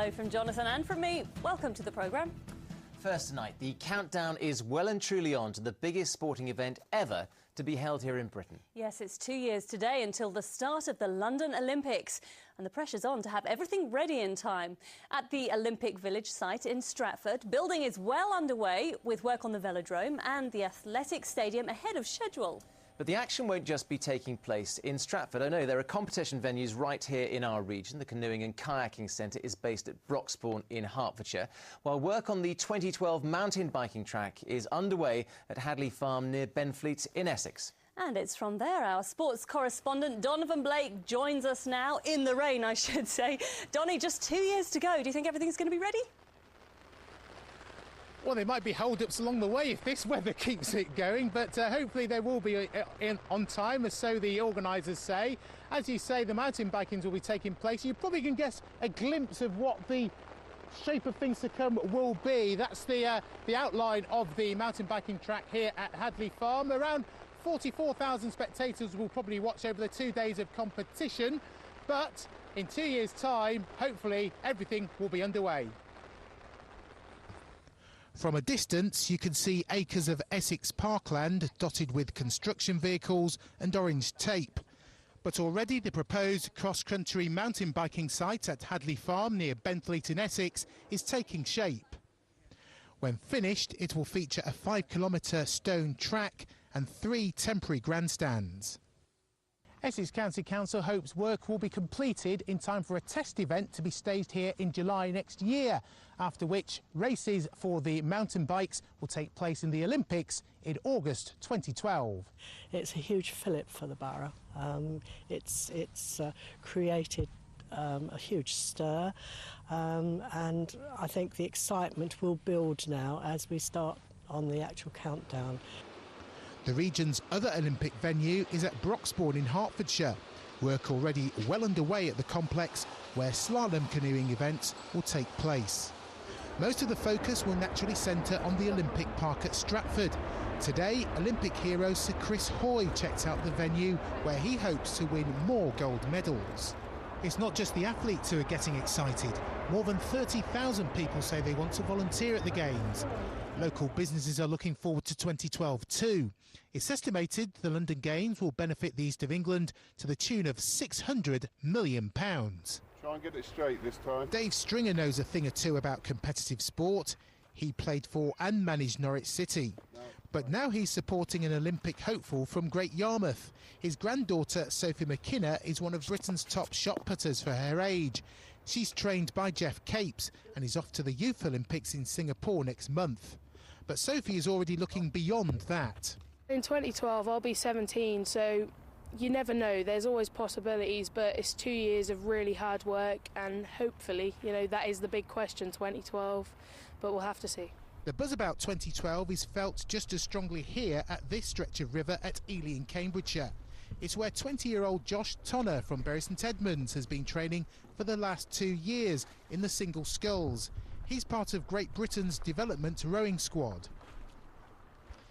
Hello from Jonathan and from me. Welcome to the programme. First tonight, the countdown is well and truly on to the biggest sporting event ever to be held here in Britain. Yes, it's 2 years today until the start of the London Olympics, and the pressure's on to have everything ready in time. At the Olympic Village site in Stratford, building is well underway with work on the velodrome and the athletic stadium ahead of schedule. But the action won't just be taking place in Stratford. I know there are competition venues right here in our region. The Canoeing and Kayaking Centre is based at Broxbourne in Hertfordshire, while work on the 2012 mountain biking track is underway at Hadley Farm near Benfleet in Essex. And it's from there our sports correspondent Donovan Blake joins us now, in the rain I should say. Donny, just 2 years to go. Do you think everything's going to be ready? Well, there might be hold-ups along the way if this weather keeps it going, but hopefully they will be on time, as so the organisers say. As you say, the mountain bikings will be taking place. You probably can guess a glimpse of what the shape of things to come will be. That's the outline of the mountain biking track here at Hadley Farm. Around 44,000 spectators will probably watch over the 2 days of competition, but in 2 years' time, hopefully everything will be underway. From a distance, you can see acres of Essex parkland dotted with construction vehicles and orange tape. But already the proposed cross-country mountain biking site at Hadley Farm near Benfleet in Essex is taking shape. When finished, it will feature a 5-kilometre stone track and 3 temporary grandstands. Essex County Council hopes work will be completed in time for a test event to be staged here in July next year, after which races for the mountain bikes will take place in the Olympics in August 2012. It's a huge fillip for the borough. It's created a huge stir, and I think the excitement will build now as we start on the actual countdown. The region's other Olympic venue is at Broxbourne in Hertfordshire. Work already well underway at the complex, where slalom canoeing events will take place. Most of the focus will naturally centre on the Olympic Park at Stratford. Today, Olympic hero Sir Chris Hoy checked out the venue, where he hopes to win more gold medals. It's not just the athletes who are getting excited. More than 30,000 people say they want to volunteer at the Games. Local businesses are looking forward to 2012 too. It's estimated the London Games will benefit the East of England to the tune of £600 million. Try and get it straight this time. Dave Stringer knows a thing or two about competitive sport. He played for and managed Norwich City. But now he's supporting an Olympic hopeful from Great Yarmouth. His granddaughter, Sophie McKenna, is one of Britain's top shot putters for her age. She's trained by Jeff Capes and is off to the Youth Olympics in Singapore next month. But Sophie is already looking beyond that. In 2012, I'll be 17, so you never know. There's always possibilities, but it's 2 years of really hard work, and hopefully, that is the big question, 2012, but we'll have to see. The buzz about 2012 is felt just as strongly here at this stretch of river at Ely in Cambridgeshire. It's where 20-year-old Josh Tonner from Bury St Edmunds has been training for the last 2 years in the single sculls. He's part of Great Britain's development rowing squad.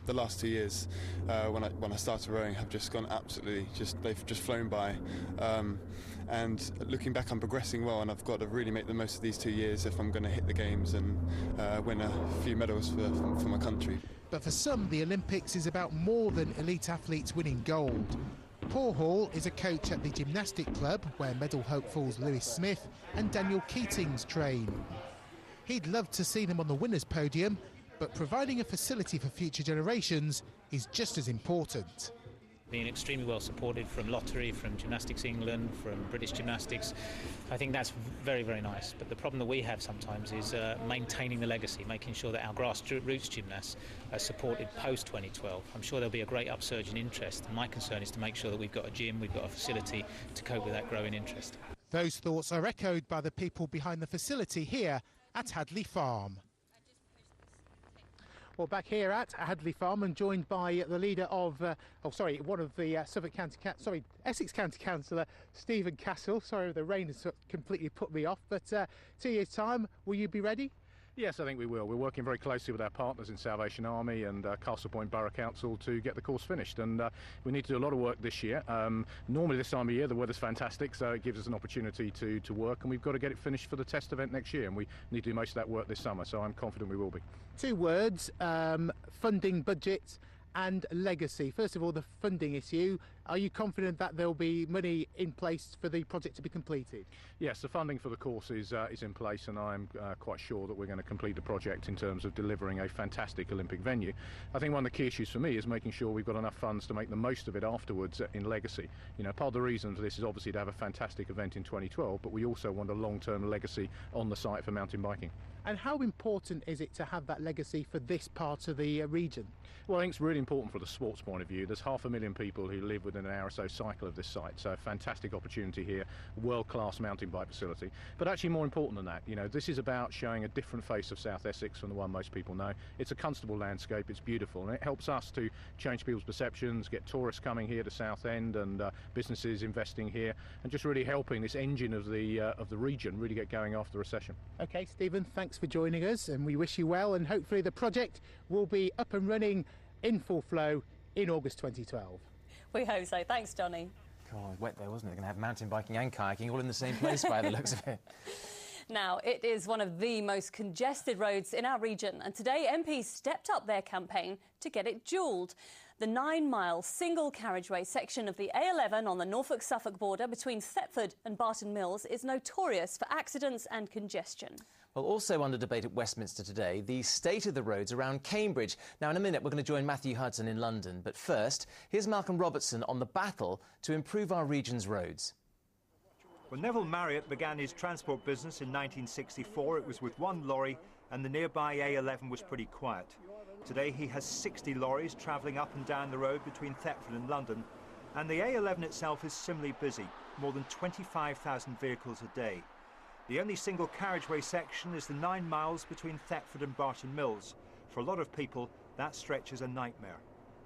The last 2 years, when I started rowing, have just gone absolutely, they've just flown by. And looking back, I'm progressing well, and I've got to really make the most of these 2 years if I'm going to hit the Games and win a few medals for my country. But for some, the Olympics is about more than elite athletes winning gold. Paul Hall is a coach at the gymnastic club where medal hopefuls Lewis Smith and Daniel Keatings train. He'd love to see them on the winners' podium, but providing a facility for future generations is just as important. Being extremely well supported from Lottery, from Gymnastics England, from British Gymnastics, I think that's very, very nice. But the problem that we have sometimes is maintaining the legacy, making sure that our grassroots gymnasts are supported post-2012. I'm sure there'll be a great upsurge in interest, and my concern is to make sure that we've got a gym, we've got a facility to cope with that growing interest. Those thoughts are echoed by the people behind the facility here at Hadley Farm. Well, back here at Hadley Farm, and joined by the leader of, one of the Essex County Councillor, Stephen Castle. Sorry, the rain has completely put me off, but 2 years' time, will you be ready? Yes, I think we will. We're working very closely with our partners in Salvation Army and Castle Point Borough Council to get the course finished, and we need to do a lot of work this year. Normally this time of year the weather's fantastic, so it gives us an opportunity to work, and we've got to get it finished for the test event next year, and we need to do most of that work this summer, so I'm confident we will be. 2 words, funding, budget and legacy. First of all, the funding issue. Are you confident that there'll be money in place for the project to be completed? Yes, the funding for the course is in place, and I'm quite sure that we're going to complete the project in terms of delivering a fantastic Olympic venue. I think one of the key issues for me is making sure we've got enough funds to make the most of it afterwards in legacy. You know, part of the reason for this is obviously to have a fantastic event in 2012, but we also want a long-term legacy on the site for mountain biking. And how important is it to have that legacy for this part of the region? Well, I think it's really important for the sports point of view. There's 500,000 people who live within an hour or so cycle of this site, so a fantastic opportunity here, world-class mountain bike facility. But actually more important than that, you know, this is about showing a different face of South Essex from the one most people know. It's a constable landscape, it's beautiful, and it helps us to change people's perceptions, get tourists coming here to Southend and businesses investing here, and just really helping this engine of the region really get going after the recession. Okay, Stephen, thanks for joining us, and we wish you well, and hopefully the project will be up and running in full flow in August 2012. We hope so. Thanks, Johnny. God, wet there, wasn't it? They're going to have mountain biking and kayaking all in the same place by the looks of it. Now, it is one of the most congested roads in our region, and today MPs stepped up their campaign to get it dualled. The 9-mile single carriageway section of the A11 on the Norfolk-Suffolk border between Stratford and Barton Mills is notorious for accidents and congestion. Well, also under debate at Westminster today, the state of the roads around Cambridge. Now, in a minute, we're going to join Matthew Hudson in London. But first, here's Malcolm Robertson on the battle to improve our region's roads. When Neville Marriott began his transport business in 1964, it was with 1 lorry, and the nearby A11 was pretty quiet. Today, he has 60 lorries travelling up and down the road between Thetford and London, and the A11 itself is similarly busy, more than 25,000 vehicles a day. The only single carriageway section is the 9 miles between Thetford and Barton Mills. For a lot of people, that stretch is a nightmare.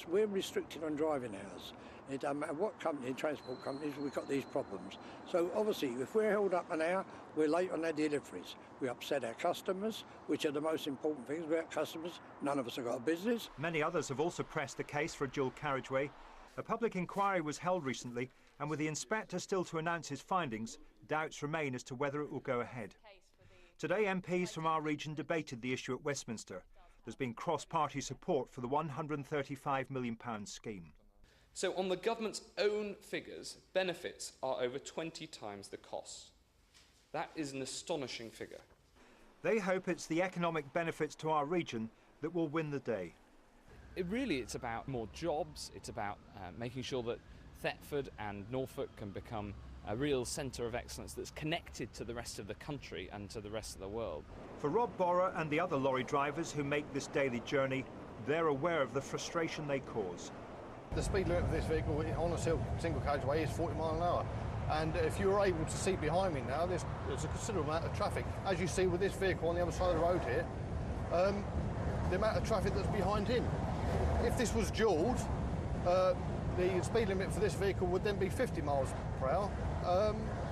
We're restricted on driving hours. It doesn't matter what company, transport companies, we've got these problems. So obviously, if we're held up an hour, we're late on our deliveries. We upset our customers, which are the most important things. Without customers, none of us have got a business. Many others have also pressed the case for a dual carriageway. A public inquiry was held recently, and with the inspector still to announce his findings, doubts remain as to whether it will go ahead. Today, MPs from our region debated the issue at Westminster. There's been cross-party support for the £135 million scheme. So on the government's own figures, benefits are over 20 times the costs. That is an astonishing figure. They hope it's the economic benefits to our region that will win the day. It's about more jobs. It's about making sure that Thetford and Norfolk can become a real centre of excellence that's connected to the rest of the country and to the rest of the world. For Rob Borrer and the other lorry drivers who make this daily journey, they're aware of the frustration they cause. The speed limit of this vehicle on a single carriageway is 40 miles an hour. And if you were able to see behind me now, there's a considerable amount of traffic. As you see with this vehicle on the other side of the road here, the amount of traffic that's behind him. If this was dualled, the speed limit for this vehicle would then be 50 miles per hour,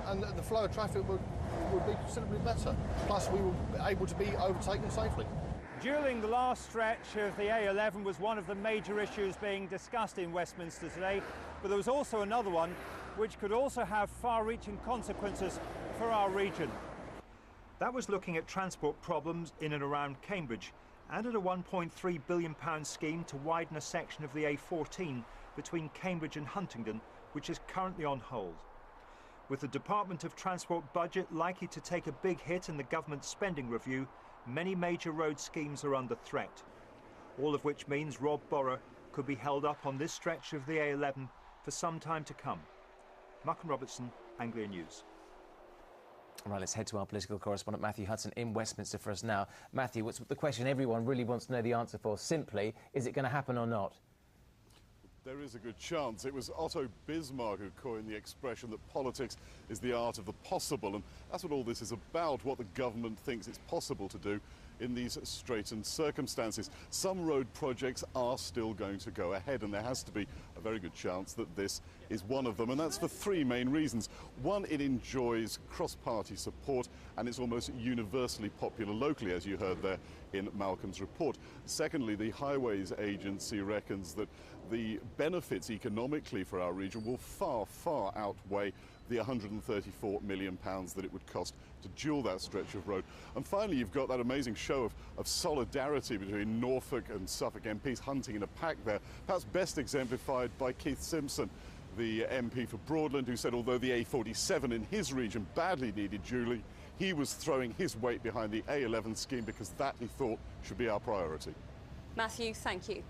and the flow of traffic would be considerably better. Plus, we would be able to be overtaken safely. During the last stretch of the A11 was one of the major issues being discussed in Westminster today, but there was also another one which could also have far-reaching consequences for our region. That was looking at transport problems in and around Cambridge and at a £1.3 billion scheme to widen a section of the A14 between Cambridge and Huntingdon, which is currently on hold. With the Department of Transport budget likely to take a big hit in the government spending review, many major road schemes are under threat. All of which means Rob Borrer could be held up on this stretch of the A11 for some time to come. Malcolm Robertson, Anglia News. Right, let's head to our political correspondent Matthew Hudson in Westminster for us now. Matthew, what's the question everyone really wants to know the answer for? Simply, is it going to happen or not? There is a good chance. It was Otto Bismarck who coined the expression that politics is the art of the possible, and that's what all this is about, what the government thinks it's possible to do in these straitened circumstances. Some road projects are still going to go ahead, and there has to be a very good chance that this is one of them, and that's for three main reasons. One, it enjoys cross-party support, and it's almost universally popular locally, as you heard there in Malcolm's report. Secondly, the Highways Agency reckons that the benefits economically for our region will far, far outweigh the £134 million that it would cost to dual that stretch of road. And finally, you've got that amazing show of solidarity between Norfolk and Suffolk MPs hunting in a pack there, perhaps best exemplified by Keith Simpson, the MP for Broadland, who said although the A47 in his region badly needed dualling, he was throwing his weight behind the A11 scheme because that, he thought, should be our priority. Matthew, thank you.